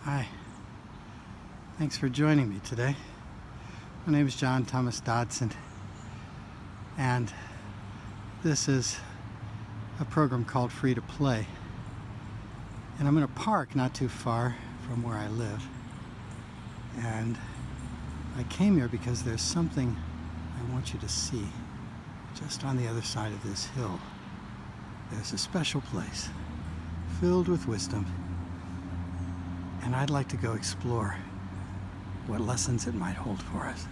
Hi, thanks for joining me today. My name is John Thomas Dodson, and this is a program called Free to Play. And I'm in a park not too far from where I live. And I came here because there's something I want you to see. Just on the other side of this hill, there's a special place filled with wisdom. And I'd like to go explore what lessons it might hold for us.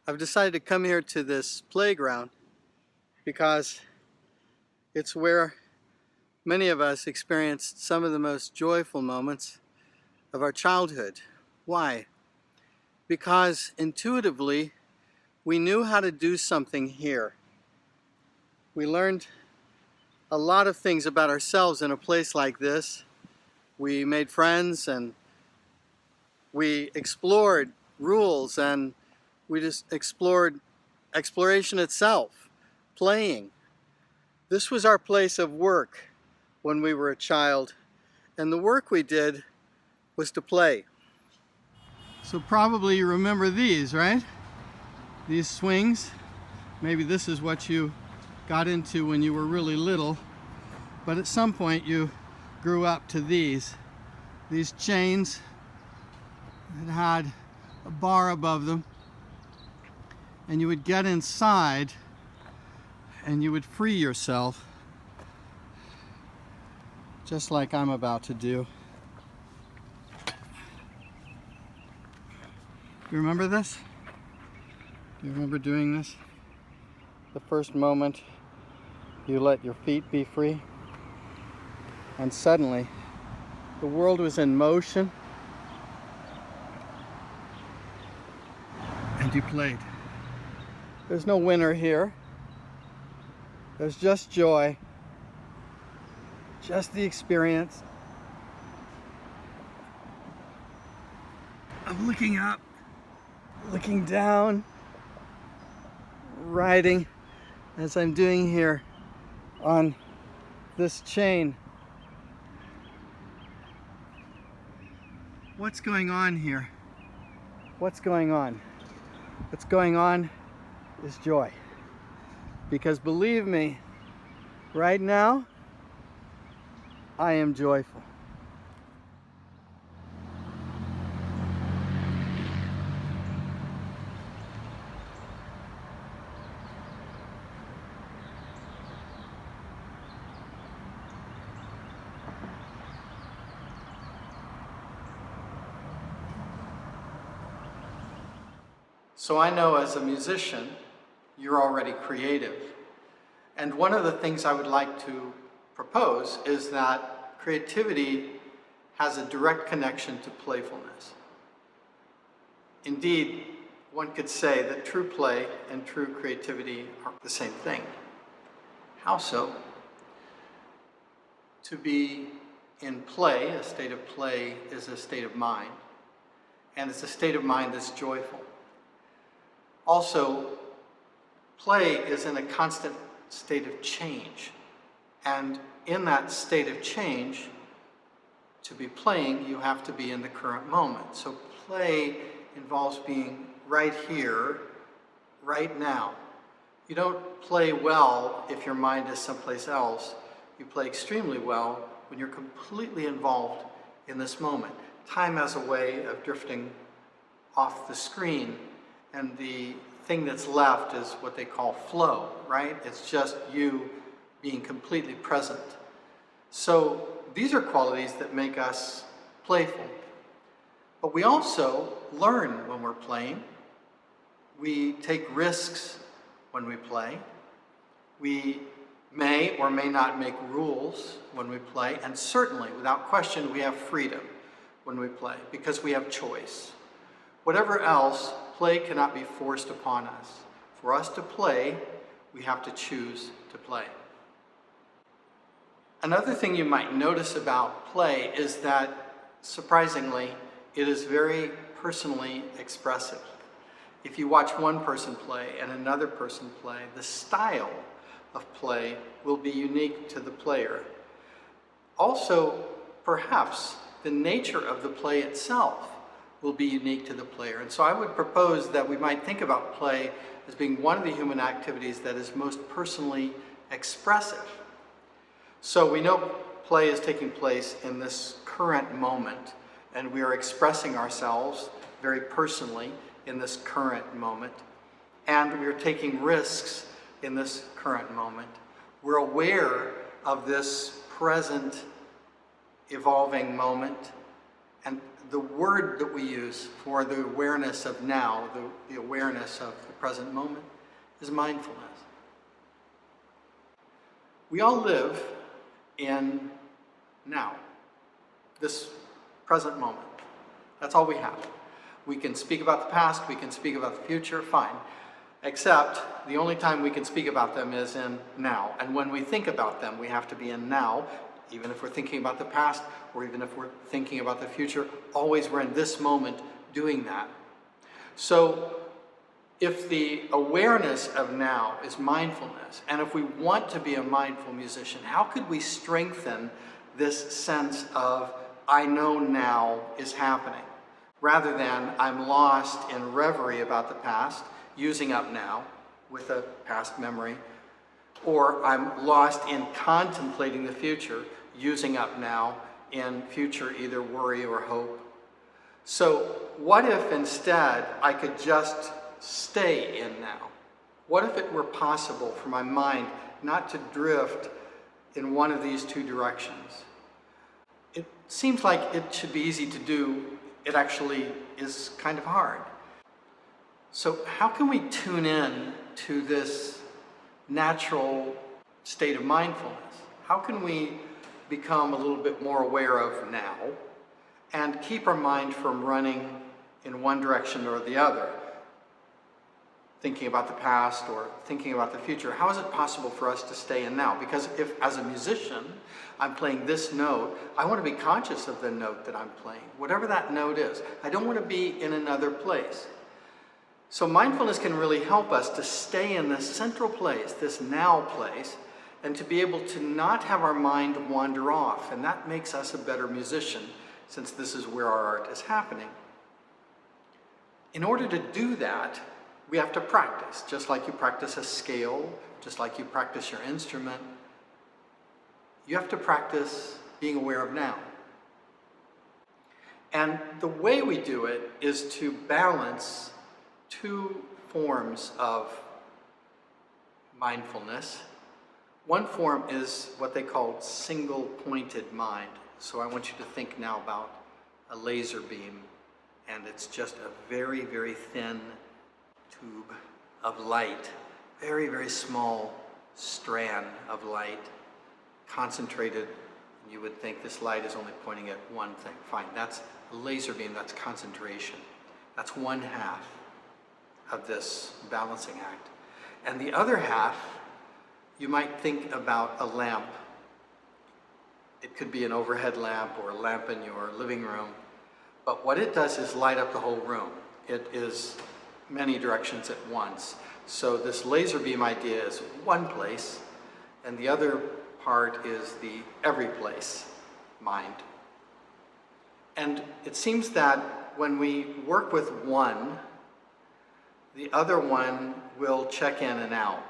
I've decided to come here to this playground because it's where many of us experienced some of the most joyful moments of our childhood. Why? Because intuitively, we knew how to do something here. We learned a lot of things about ourselves in a place like this. We made friends and we explored rules, and we just explored exploration itself, playing. This was our place of work when we were a child, and the work we did was to play. So probably you remember these, right? These swings. Maybe this is what you got into when you were really little, but at some point you grew up to these chains that had a bar above them, and you would get inside and you would free yourself, just like I'm about to do. You remember this? You remember doing this? The first moment you let your feet be free, and suddenly the world was in motion and you played. There's no winner here. There's just joy, just the experience of looking up, looking down, riding as I'm doing here on this chain. What's going on here? What's going on? What's going on is joy. Because believe me, right now, I am joyful. So I know as a musician, you're already creative. And one of the things I would like to propose is that creativity has a direct connection to playfulness. Indeed, one could say that true play and true creativity are the same thing. How so? To be in play, a state of play, is a state of mind. And it's a state of mind that's joyful. Also, play is in a constant state of change. And in that state of change, to be playing, you have to be in the current moment. So play involves being right here, right now. You don't play well if your mind is someplace else. You play extremely well when you're completely involved in this moment. Time has a way of drifting off the screen, and the thing that's left is what they call flow, right? It's just you being completely present. So these are qualities that make us playful. But we also learn when we're playing. We take risks when we play. We may or may not make rules when we play, and certainly, without question, we have freedom when we play because we have choice. Whatever else, play cannot be forced upon us. For us to play, we have to choose to play. Another thing you might notice about play is that, surprisingly, it is very personally expressive. If you watch one person play and another person play, the style of play will be unique to the player. Also, perhaps the nature of the play itself will be unique to the player. And so I would propose that we might think about play as being one of the human activities that is most personally expressive. So we know play is taking place in this current moment, and we are expressing ourselves very personally in this current moment, and we are taking risks in this current moment. We're aware of this present evolving moment, and the word that we use for the awareness of now, the awareness of the present moment, is mindfulness. We all live in now, this present moment. That's all we have. We can speak about the past, we can speak about the future, fine. Except the only time we can speak about them is in now. And when we think about them, we have to be in now, even if we're thinking about the past or even if we're thinking about the future. Always we're in this moment doing that. So if the awareness of now is mindfulness, and if we want to be a mindful musician, how could we strengthen this sense of I know now is happening, rather than I'm lost in reverie about the past, using up now with a past memory, or I'm lost in contemplating the future, using up now in future either worry or hope. So what if instead I could just stay in now? What if it were possible for my mind not to drift in one of these two directions? It seems like it should be easy to do. It actually is kind of hard. So how can we tune in to this natural state of mindfulness? How can we become a little bit more aware of now and keep our mind from running in one direction or the other, thinking about the past or thinking about the future? How is it possible for us to stay in now? Because if, as a musician, I'm playing this note, I want to be conscious of the note that I'm playing, whatever that note is. I don't want to be in another place. So mindfulness can really help us to stay in this central place, this now place, and to be able to not have our mind wander off. And that makes us a better musician, since this is where our art is happening. In order to do that, we have to practice, just like you practice a scale, just like you practice your instrument. You have to practice being aware of now. And the way we do it is to balance two forms of mindfulness. One form is what they call single-pointed mind. So I want you to think now about a laser beam, and it's just a very, very thin tube of light, very, very small strand of light, concentrated. You would think this light is only pointing at one thing. Fine, that's a laser beam, that's concentration. That's one half of this balancing act. And the other half, you might think about a lamp. It could be an overhead lamp or a lamp in your living room. But what it does is light up the whole room. It is many directions at once. So this laser beam idea is one place, and the other part is the every place mind. And it seems that when we work with one, the other one will check in and out.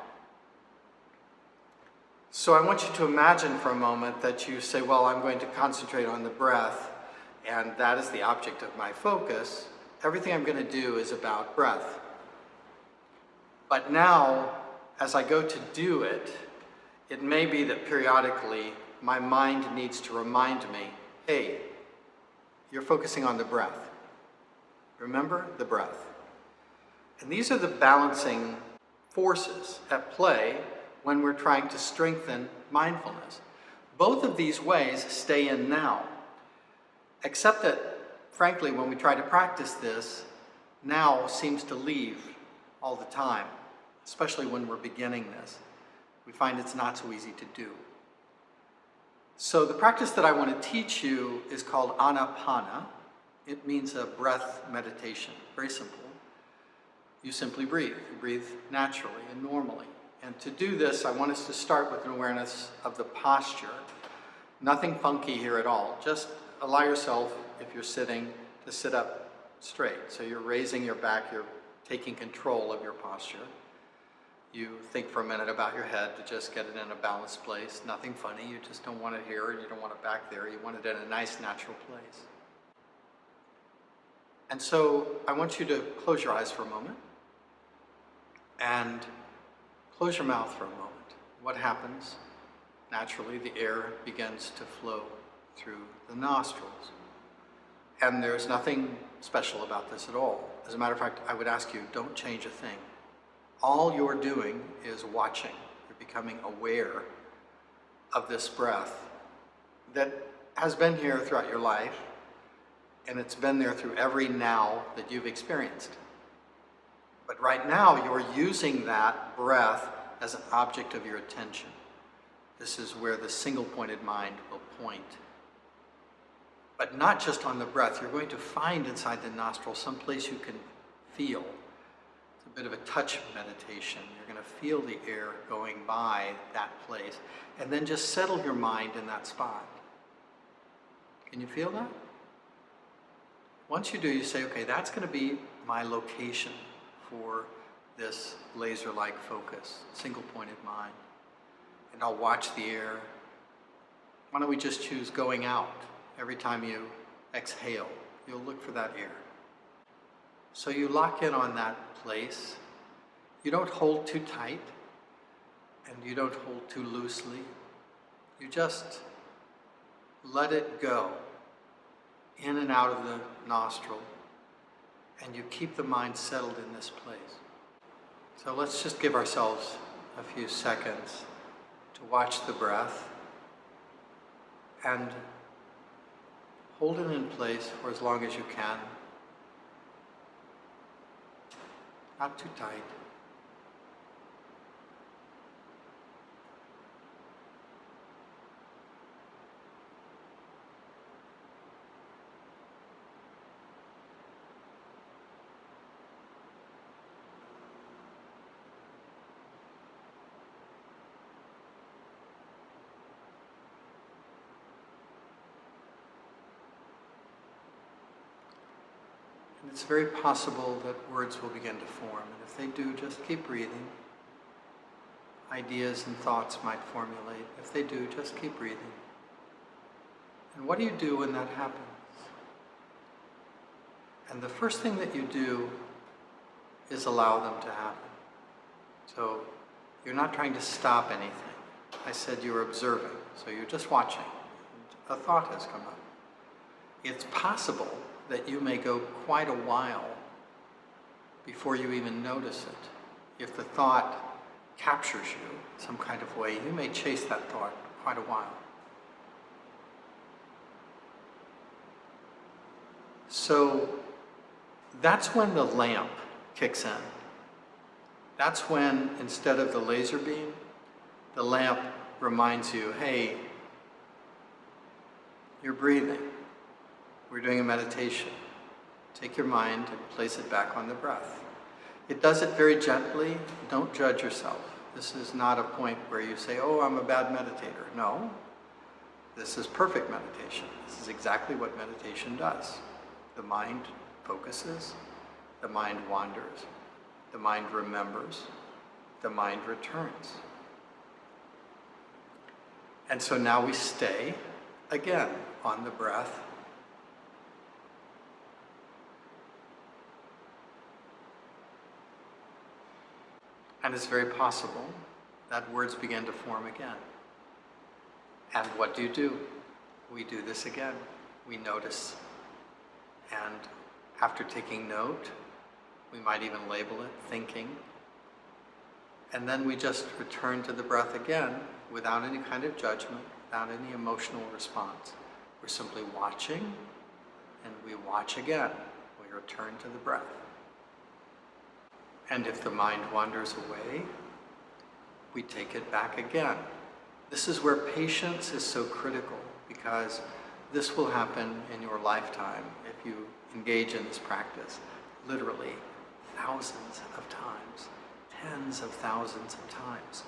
So I want you to imagine for a moment that you say, well, I'm going to concentrate on the breath, and that is the object of my focus. Everything I'm going to do is about breath. But now, as I go to do it, it may be that periodically my mind needs to remind me, hey, you're focusing on the breath. Remember the breath. And these are the balancing forces at play when we're trying to strengthen mindfulness. Both of these ways stay in now, except that, frankly, when we try to practice this, now seems to leave all the time, especially when we're beginning this. We find it's not so easy to do. So the practice that I want to teach you is called Anapana, It means a breath meditation, very simple. You simply breathe. You breathe naturally and normally. And to do this, I want us to start with an awareness of the posture. Nothing funky here at all. Just allow yourself, if you're sitting, to sit up straight. So you're raising your back, you're taking control of your posture. You think for a minute about your head to just get it in a balanced place. Nothing funny, you just don't want it here and you don't want it back there. You want it in a nice, natural place. And so I want you to close your eyes for a moment and close your mouth for a moment. What happens? Naturally, the air begins to flow through the nostrils. And there's nothing special about this at all. As a matter of fact, I would ask you, don't change a thing. All you're doing is watching. You're becoming aware of this breath that has been here throughout your life, and it's been there through every now that you've experienced. But right now, you're using that breath as an object of your attention. This is where the single-pointed mind will point. But not just on the breath. You're going to find inside the nostril some place you can feel. It's a bit of a touch meditation. You're going to feel the air going by that place. And then just settle your mind in that spot. Can you feel that? Once you do, you say, okay, that's going to be my location for this laser-like focus, single-pointed mind. And I'll watch the air. Why don't we just choose going out? Every time you exhale, you'll look for that air. So you lock in on that place. You don't hold too tight, and you don't hold too loosely. You just let it go in and out of the nostril, and you keep the mind settled in this place. So let's just give ourselves a few seconds to watch the breath and hold it in place for as long as you can. Not too tight. And it's very possible that words will begin to form. And if they do, just keep breathing. Ideas and thoughts might formulate. If they do, just keep breathing. And what do you do when that happens? And the first thing that you do is allow them to happen. So you're not trying to stop anything. I said you were observing, so you're just watching. And a thought has come up. It's possible that you may go quite a while before you even notice it. If the thought captures you some kind of way, you may chase that thought quite a while. So that's when the lamp kicks in. That's when, instead of the laser beam, the lamp reminds you, hey, you're breathing. We're doing a meditation. Take your mind and place it back on the breath. It does it very gently. Don't judge yourself. This is not a point where you say, oh, I'm a bad meditator. No, this is perfect meditation. This is exactly what meditation does. The mind focuses, the mind wanders, the mind remembers, the mind returns. And so now we stay again on the breath. And it's very possible that words begin to form again. And what do? We do this again. We notice. And after taking note, we might even label it thinking. And then we just return to the breath again without any kind of judgment, without any emotional response. We're simply watching, and we watch again. We return to the breath. And if the mind wanders away, we take it back again. This is where patience is so critical, because This will happen in your lifetime if you engage in this practice, literally thousands of times, tens of thousands of times.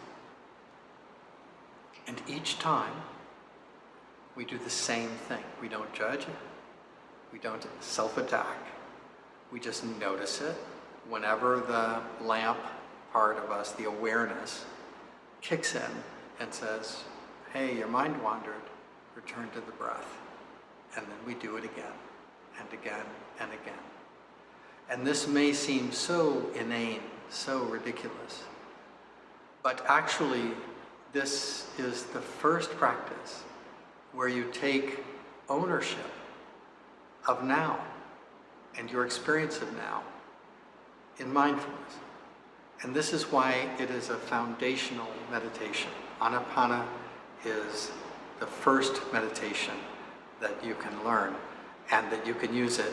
And each time, we do the same thing. We don't judge, we don't self-attack, we just notice it. Whenever the lamp part of us, the awareness, kicks in and says, hey, your mind wandered, return to the breath. And then we do it again, and again, and again. And this may seem so inane, so ridiculous, but actually, this is the first practice where you take ownership of now and your experience of now in mindfulness. And this is why it is a foundational meditation. Anapana is the first meditation that you can learn and that you can use it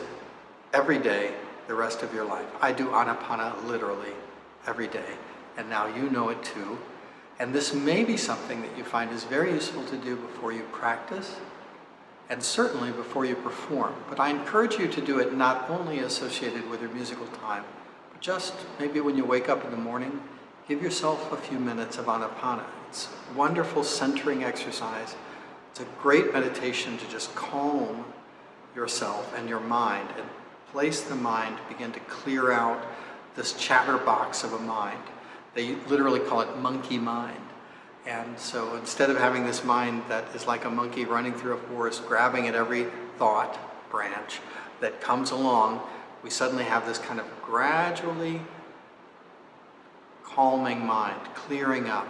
every day the rest of your life. I do Anapana literally every day, and now you know it too. And this may be something that you find is very useful to do before you practice, and certainly before you perform. But I encourage you to do it not only associated with your musical time, but just maybe when you wake up in the morning, give yourself a few minutes of Anapana. It's a wonderful centering exercise. It's a great meditation to just calm yourself and your mind and place the mind, begin to clear out this chatterbox of a mind. They literally call it monkey mind. And so instead of having this mind that is like a monkey running through a forest, grabbing at every thought branch that comes along, we suddenly have this kind of gradually calming mind, clearing up.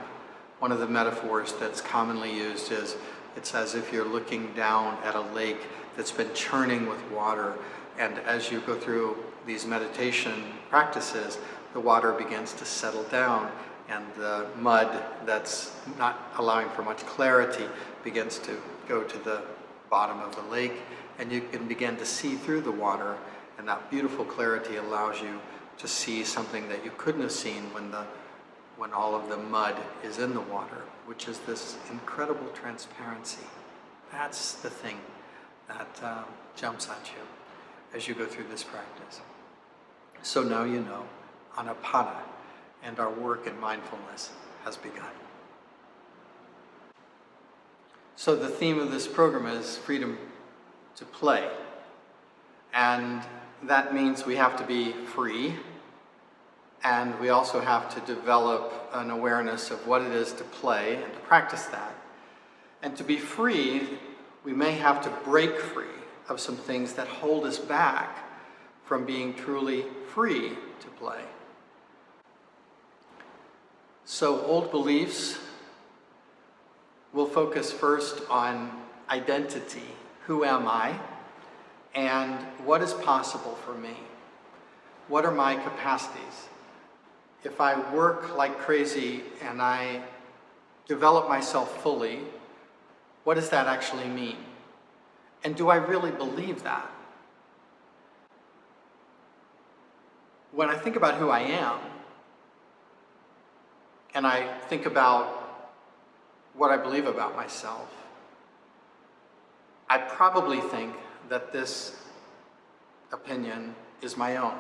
One of the metaphors that's commonly used is, it's as if you're looking down at a lake that's been churning with water, and as you go through these meditation practices, the water begins to settle down, and the mud that's not allowing for much clarity begins to go to the bottom of the lake, and you can begin to see through the water, and that beautiful clarity allows you to see something that you couldn't have seen when all of the mud is in the water, which is this incredible transparency. That's the thing that jumps at you as you go through this practice. So now you know, Anapana, and our work in mindfulness has begun. So the theme of this program is freedom to play. And that means we have to be free, and we also have to develop an awareness of what it is to play and to practice that. And to be free, we may have to break free of some things that hold us back from being truly free to play. So old beliefs will focus first on identity. Who am I? And what is possible for me? What are my capacities? If I work like crazy and I develop myself fully, what does that actually mean? And do I really believe that? When I think about who I am, and I think about what I believe about myself, I probably think that this opinion is my own.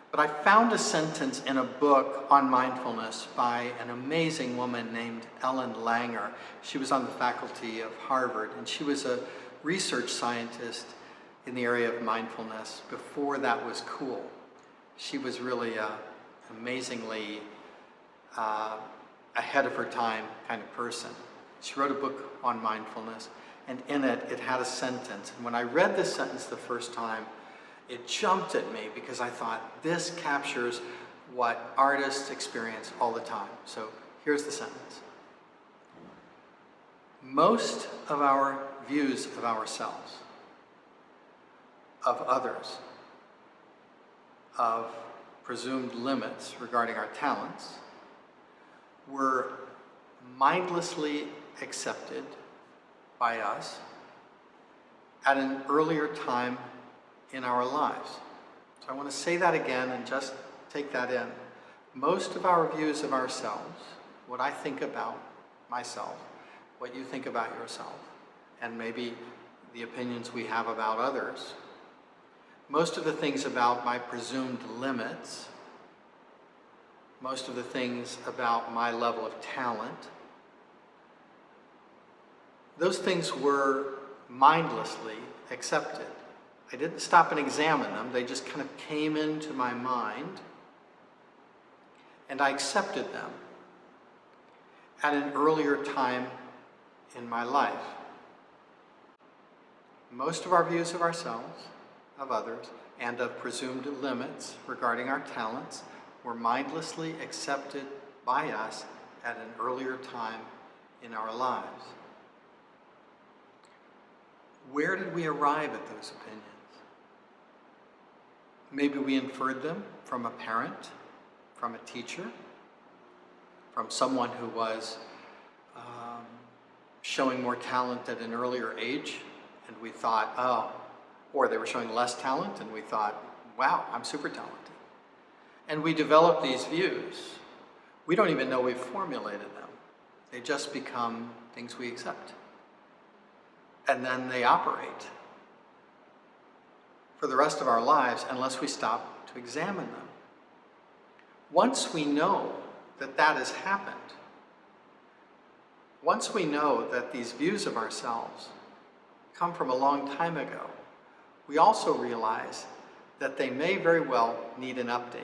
But I found a sentence in a book on mindfulness by an amazing woman named Ellen Langer. She was on the faculty of Harvard, and she was a research scientist in the area of mindfulness before that was cool. She was really amazingly ahead of her time kind of person. She wrote a book on mindfulness, and in it, it had a sentence. And when I read this sentence the first time, it jumped at me because I thought, this captures what artists experience all the time. So here's the sentence. Most of our views of ourselves, of others, of presumed limits regarding our talents, were mindlessly accepted by us at an earlier time in our lives. So I want to say that again and just take that in. Most of our views of ourselves, what I think about myself, what you think about yourself, and maybe the opinions we have about others, most of the things about my presumed limits, most of the things about my level of talent, those things were mindlessly accepted. I didn't stop and examine them, they just kind of came into my mind, and I accepted them at an earlier time in my life. Most of our views of ourselves, of others, and of presumed limits regarding our talents were mindlessly accepted by us at an earlier time in our lives. Where did we arrive at those opinions? Maybe we inferred them from a parent, from a teacher, from someone who was showing more talent at an earlier age, and we thought, oh, or they were showing less talent, and we thought, wow, I'm super talented. And we develop these views. We don't even know we've formulated them. They just become things we accept. And then they operate for the rest of our lives unless we stop to examine them. Once we know that that has happened, once we know that these views of ourselves come from a long time ago, we also realize that they may very well need an update.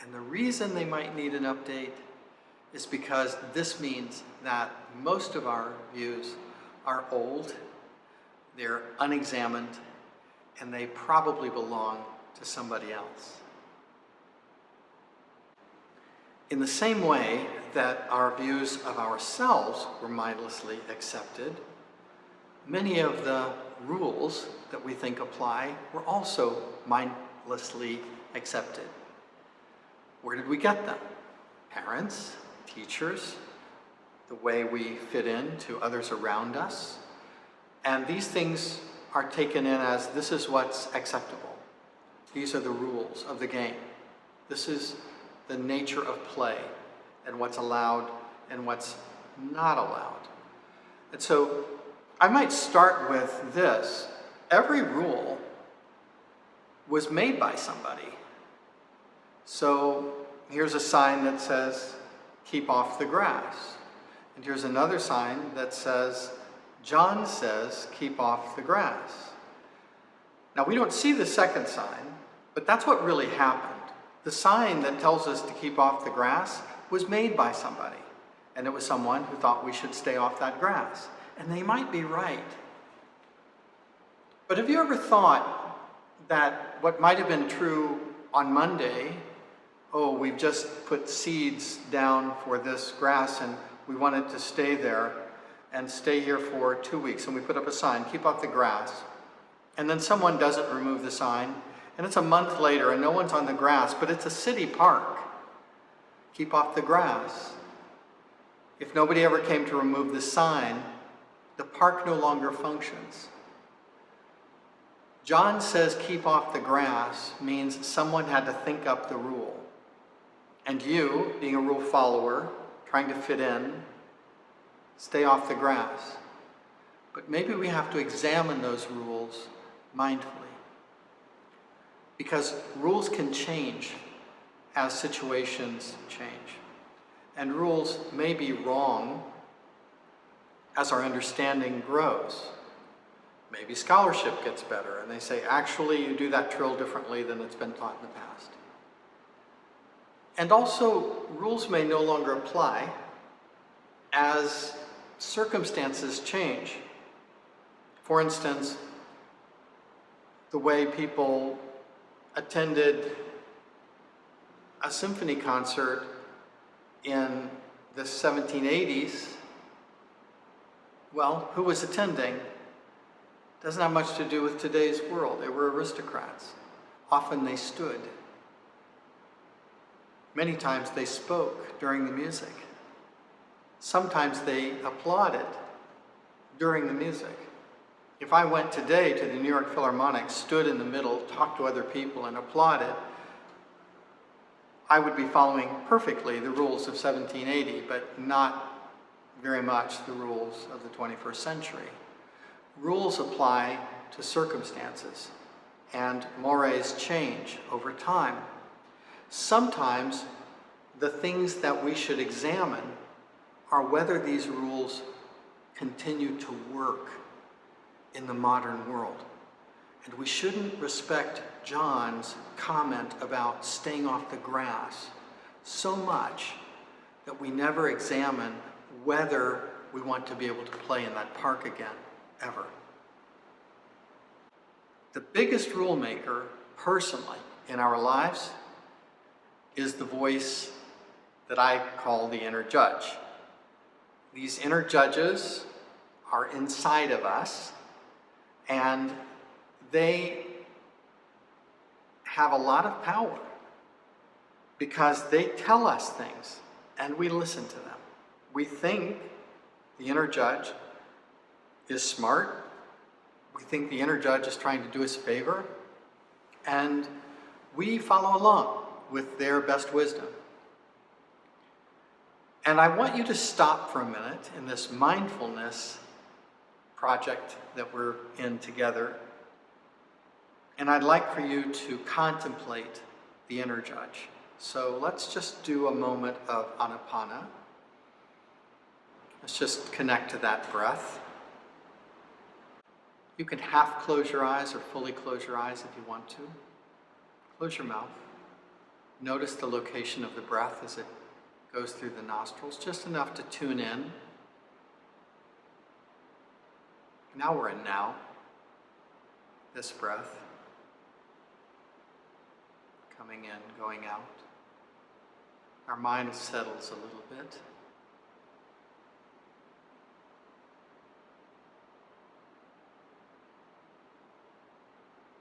And the reason they might need an update is because this means that most of our views are old, they're unexamined, and they probably belong to somebody else. In the same way that our views of ourselves were mindlessly accepted, many of the rules that we think apply were also mindlessly accepted. Where did we get them? Parents, teachers, the way we fit in to others around us. And these things are taken in as this is what's acceptable. These are the rules of the game. This is the nature of play and what's allowed and what's not allowed. And so I might start with this. Every rule was made by somebody. So here's a sign that says, keep off the grass. And here's another sign that says, John says, keep off the grass. Now we don't see the second sign, but that's what really happened. The sign that tells us to keep off the grass was made by somebody. And it was someone who thought we should stay off that grass. And they might be right. But have you ever thought that what might have been true on Monday, oh, we've just put seeds down for this grass and we want it to stay there and stay here for 2 weeks, and we put up a sign, keep off the grass, and then someone doesn't remove the sign, and it's a month later and no one's on the grass, but it's a city park. Keep off the grass. If nobody ever came to remove the sign, the park no longer functions. John says keep off the grass means someone had to think up the rule. And you, being a rule follower, trying to fit in, stay off the grass. But maybe we have to examine those rules mindfully. Because rules can change as situations change. And rules may be wrong as our understanding grows. Maybe scholarship gets better and they say, actually, you do that drill differently than it's been taught in the past. And also, rules may no longer apply as circumstances change. For instance, the way people attended a symphony concert in the 1780s, well, who was attending doesn't have much to do with today's world. They were aristocrats. Often they stood. Many times they spoke during the music. Sometimes they applauded during the music. If I went today to the New York Philharmonic, stood in the middle, talked to other people, and applauded, I would be following perfectly the rules of 1780, but not very much the rules of the 21st century. Rules apply to circumstances, and mores change over time. Sometimes the things that we should examine are whether these rules continue to work in the modern world. And we shouldn't respect John's comment about staying off the grass so much that we never examine whether we want to be able to play in that park again, ever. The biggest rule maker, personally, in our lives is the voice that I call the inner judge. These inner judges are inside of us, and they have a lot of power because they tell us things and we listen to them. We think the inner judge is smart. We think the inner judge is trying to do us a favor, and we follow along with their best wisdom. And I want you to stop for a minute in this mindfulness project that we're in together. And I'd like for you to contemplate the inner judge. So let's just do a moment of anapana. Let's just connect to that breath. You can half close your eyes or fully close your eyes if you want to. Close your mouth. Notice the location of the breath as it goes through the nostrils, just enough to tune in. Now we're in now. This breath. Coming in, going out. Our mind settles a little bit.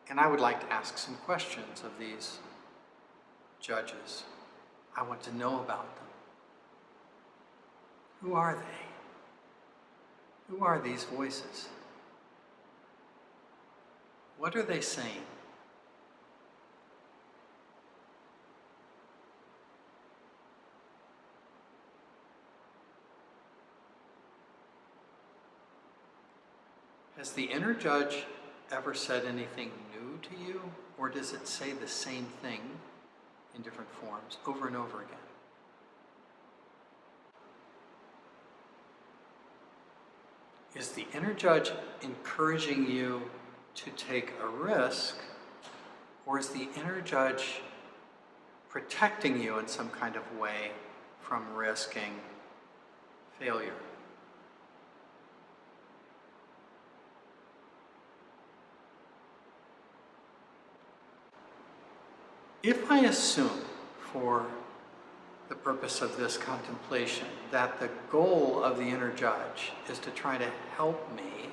And I would like to ask some questions of these judges. I want to know about them. Who are they? Who are these voices? What are they saying? Has the inner judge ever said anything new to you, or does it say the same thing in different forms over and over again? Is the inner judge encouraging you to take a risk, or is the inner judge protecting you in some kind of way from risking failure? If I assume, for the purpose of this contemplation, that the goal of the inner judge is to try to help me,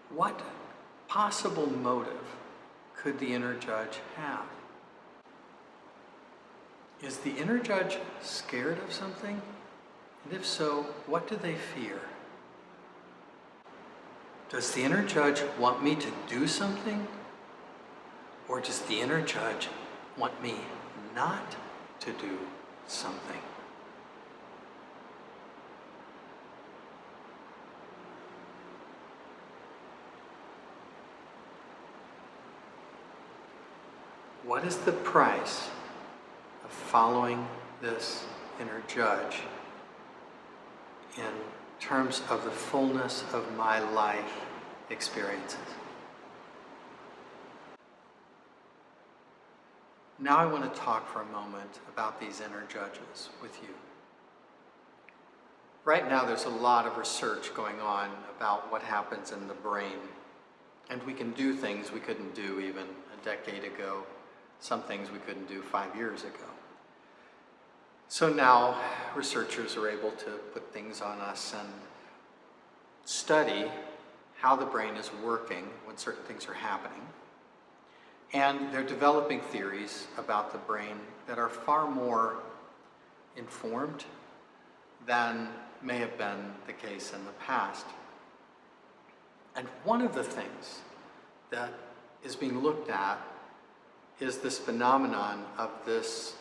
what possible motive could the inner judge have? Is the inner judge scared of something? And if so, what do they fear? Does the inner judge want me to do something? Or does the inner judge want me not to do something? What is the price of following this inner judge in terms of the fullness of my life experiences? Now I want to talk for a moment about these inner judges with you. Right now there's a lot of research going on about what happens in the brain. And we can do things we couldn't do even a decade ago, some things we couldn't do 5 years ago. So now researchers are able to put things on us and study how the brain is working when certain things are happening. And they're developing theories about the brain that are far more informed than may have been the case in the past. And one of the things that is being looked at is this phenomenon of this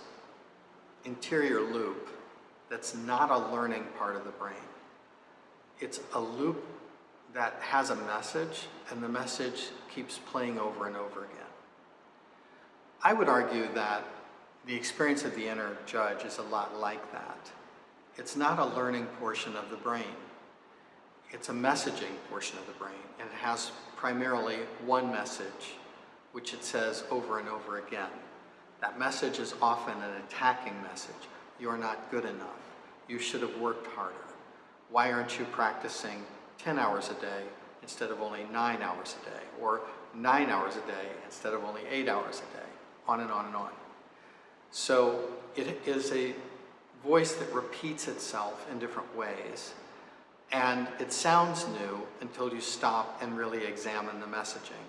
interior loop that's not a learning part of the brain. It's a loop that has a message, and the message keeps playing over and over again. I would argue that the experience of the inner judge is a lot like that. It's not a learning portion of the brain. It's a messaging portion of the brain, and it has primarily one message, which it says over and over again. That message is often an attacking message. You're not good enough. You should have worked harder. Why aren't you practicing 10 hours a day instead of only 9 hours a day? Or 9 hours a day instead of only 8 hours a day? On and on and on. So it is a voice that repeats itself in different ways. And it sounds new until you stop and really examine the messaging.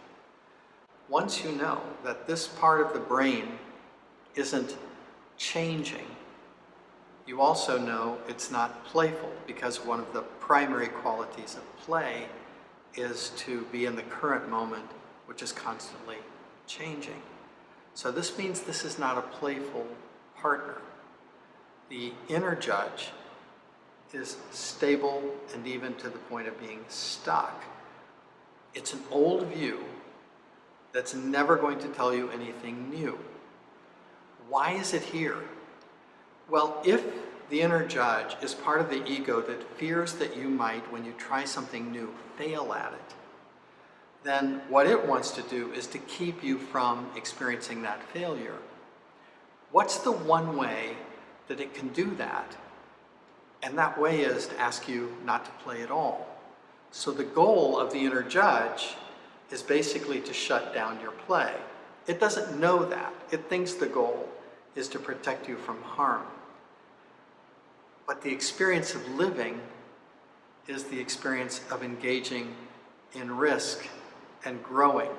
Once you know that this part of the brain isn't changing, you also know it's not playful, because one of the primary qualities of play is to be in the current moment, which is constantly changing. So this means this is not a playful partner. The inner judge is stable and even to the point of being stuck. It's an old view that's never going to tell you anything new. Why is it here? Well, if the inner judge is part of the ego that fears that you might, when you try something new, fail at it, then what it wants to do is to keep you from experiencing that failure. What's the one way that it can do that? And that way is to ask you not to play at all. So the goal of the inner judge is basically to shut down your play. It doesn't know that. It thinks the goal is to protect you from harm. But the experience of living is the experience of engaging in risk and growing.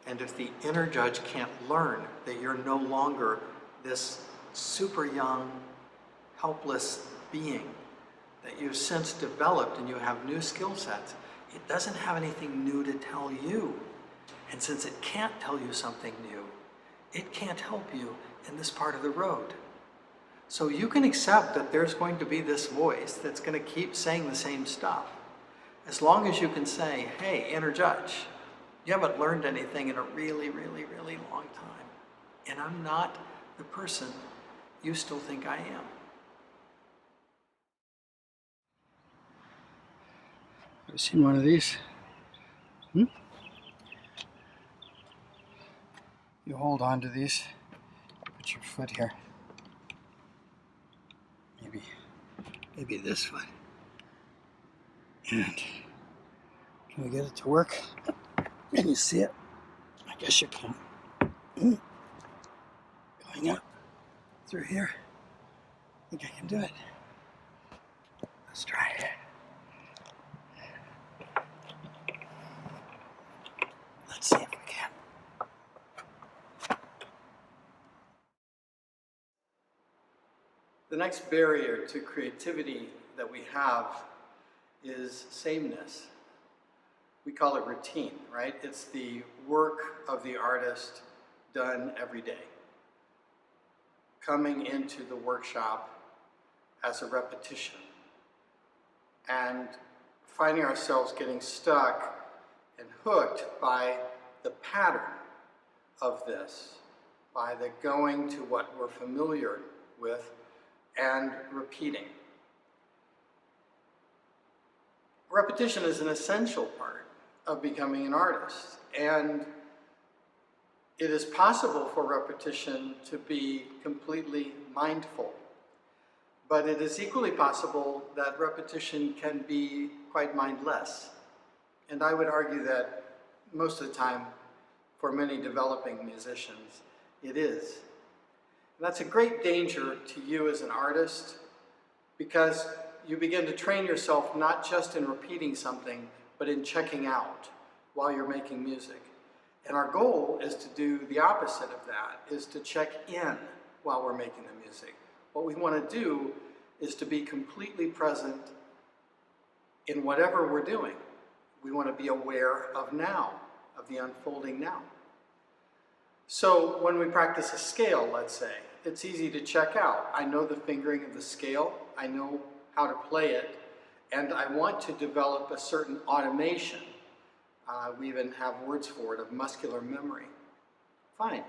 And if the inner judge can't learn that you're no longer this super young, helpless being, that you've since developed and you have new skill sets, it doesn't have anything new to tell you. And since it can't tell you something new, it can't help you in this part of the road. So you can accept that there's going to be this voice that's going to keep saying the same stuff. As long as you can say, hey, inner judge, you haven't learned anything in a really, really, really long time. And I'm not the person you still think I am. Ever seen one of these? You hold on to these, put your foot here. Maybe this foot. And can we get it to work? Can you see it? I guess you can. Going up through here. I think I can do it. Let's try it. Let's see if we can. The next barrier to creativity that we have is sameness. We call it routine, right? It's the work of the artist done every day. Coming into the workshop as a repetition and finding ourselves getting stuck and hooked by the pattern of this, by the going to what we're familiar with and repeating. Repetition is an essential part of becoming an artist, and it is possible for repetition to be completely mindful, but it is equally possible that repetition can be quite mindless. And I would argue that most of the time, for many developing musicians, it is. And that's a great danger to you as an artist, because you begin to train yourself not just in repeating something, but in checking out while you're making music. And our goal is to do the opposite of that, is to check in while we're making the music. What we want to do is to be completely present in whatever we're doing. We want to be aware of now, of the unfolding now. So when we practice a scale, let's say, it's easy to check out. I know the fingering of the scale, I know how to play it, And I want to develop a certain automation. We even have words for it, of muscular memory. Fine.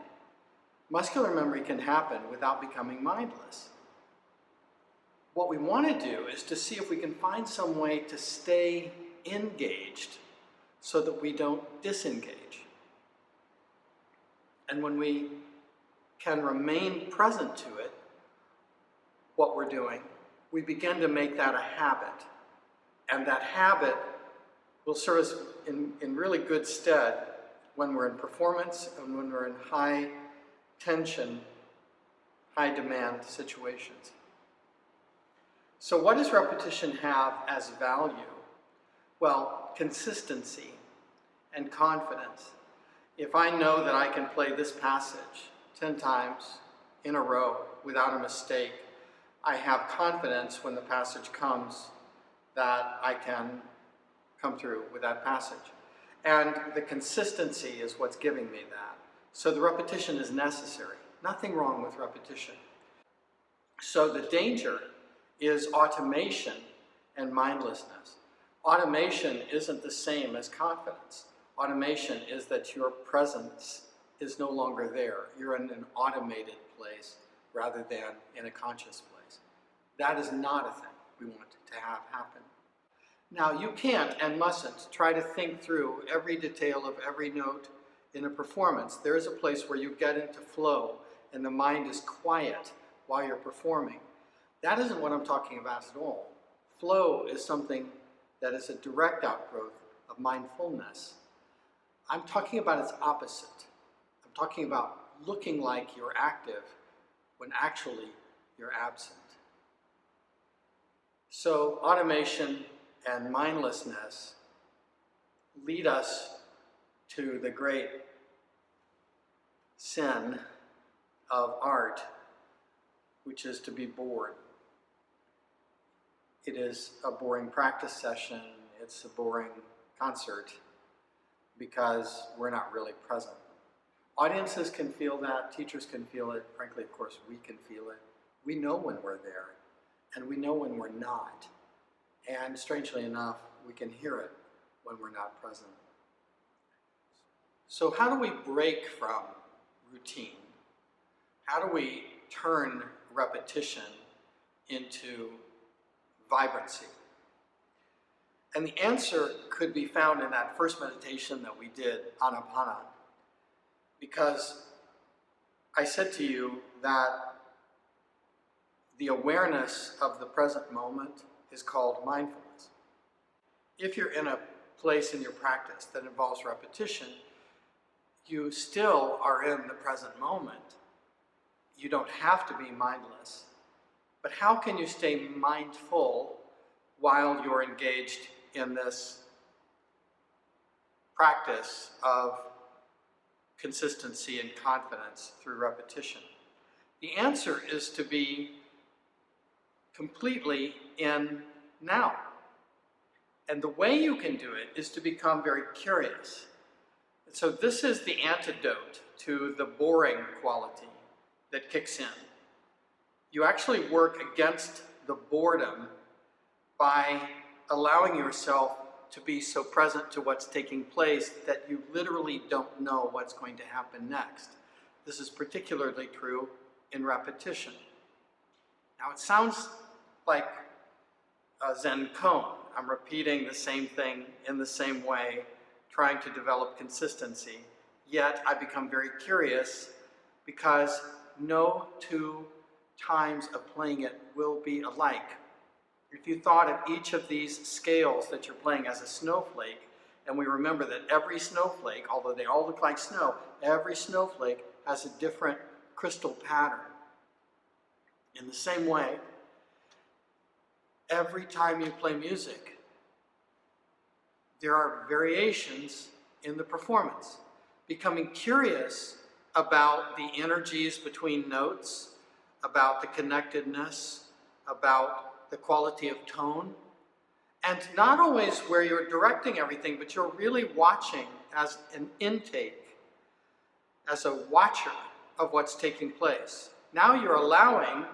Muscular memory can happen without becoming mindless. What we want to do is to see if we can find some way to stay engaged so that we don't disengage. And when we can remain present to it, what we're doing, we begin to make that a habit. And that habit will serve us in really good stead when we're in performance and when we're in high tension, high demand situations. So what does repetition have as value? Well, consistency and confidence. If I know that I can play this passage 10 times in a row without a mistake, I have confidence when the passage comes that I can come through with that passage. And the consistency is what's giving me that. So the repetition is necessary. Nothing wrong with repetition. So the danger is automation and mindlessness. Automation isn't the same as confidence. Automation is that your presence is no longer there. You're in an automated place rather than in a conscious place. That is not a thing we want to have happen. Now, you can't and mustn't try to think through every detail of every note in a performance. There is a place where you get into flow and the mind is quiet while you're performing. That isn't what I'm talking about at all. Flow is something that is a direct outgrowth of mindfulness. I'm talking about its opposite. I'm talking about looking like you're active when actually you're absent. So automation and mindlessness lead us to the great sin of art, which is to be bored. It is a boring practice session, it's a boring concert, because we're not really present. Audiences can feel that, teachers can feel it, frankly, of course, we can feel it. We know when we're there, and we know when we're not. And strangely enough, we can hear it when we're not present. So how do we break from routine? How do we turn repetition into vibrancy? And the answer could be found in that first meditation that we did, Anapana. Because I said to you that the awareness of the present moment is called mindfulness. If you're in a place in your practice that involves repetition, you still are in the present moment. You don't have to be mindless. But how can you stay mindful while you're engaged in this practice of consistency and confidence through repetition? The answer is to be completely in now. And the way you can do it is to become very curious. And so this is the antidote to the boring quality that kicks in. You actually work against the boredom by allowing yourself to be so present to what's taking place that you literally don't know what's going to happen next. This is particularly true in repetition. Now it sounds like a Zen koan. I'm repeating the same thing in the same way, trying to develop consistency. Yet I become very curious because no two times of playing it will be alike. If you thought of each of these scales that you're playing as a snowflake, and we remember that every snowflake, although they all look like snow, every snowflake has a different crystal pattern. In the same way, every time you play music, there are variations in the performance. Becoming curious about the energies between notes, about the connectedness, about the quality of tone, and not always where you're directing everything, but you're really watching as an intake, as a watcher of what's taking place. Now you're allowing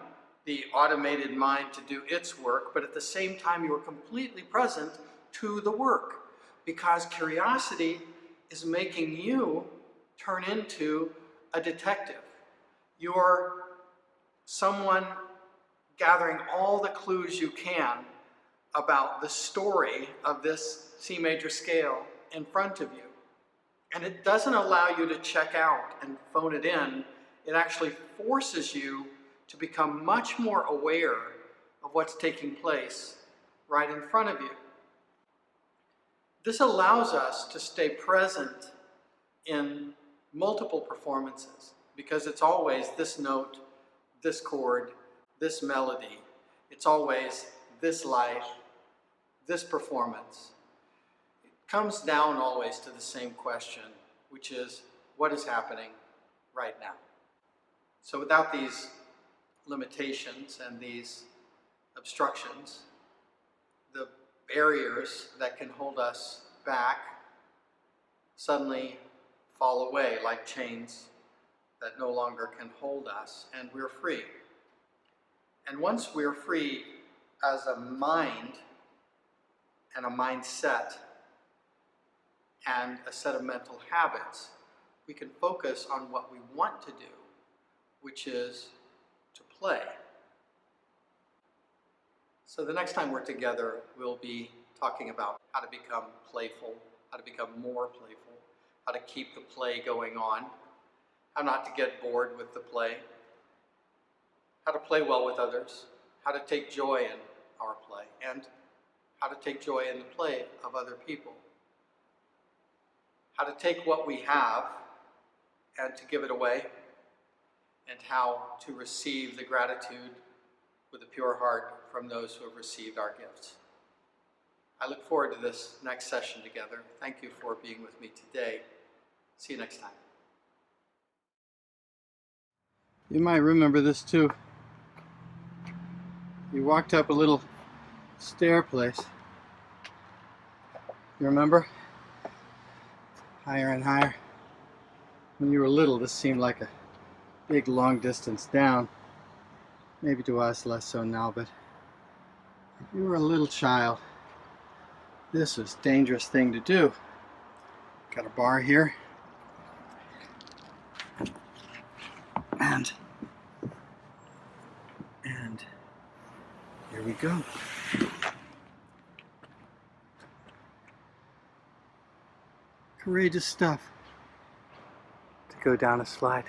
the automated mind to do its work, but at the same time you are completely present to the work, because curiosity is making you turn into a detective. You're someone gathering all the clues you can about the story of this C major scale in front of you. And it doesn't allow you to check out and phone it in. It actually forces you to become much more aware of what's taking place right in front of you. This allows us to stay present in multiple performances, because it's always this note, this chord, this melody. It's always this life, this performance. It comes down always to the same question, which is, what is happening right now? So without these limitations and these obstructions, the barriers that can hold us back suddenly fall away like chains that no longer can hold us, and we're free. And once we're free as a mind and a mindset and a set of mental habits, we can focus on what we want to do, which is to play. So the next time we're together, we'll be talking about how to become playful, how to become more playful, how to keep the play going on, how not to get bored with the play, how to play well with others, how to take joy in our play, and how to take joy in the play of other people. How to take what we have and to give it away, and how to receive the gratitude with a pure heart from those who have received our gifts. I look forward to this next session together. Thank you for being with me today. See you next time. You might remember this too. You walked up a little stair place. You remember? Higher and higher. When you were little, this seemed like a big long distance down. Maybe to us less so now, but if you were a little child, this was a dangerous thing to do. Got a bar here. And here we go. Courageous stuff to go down a slide.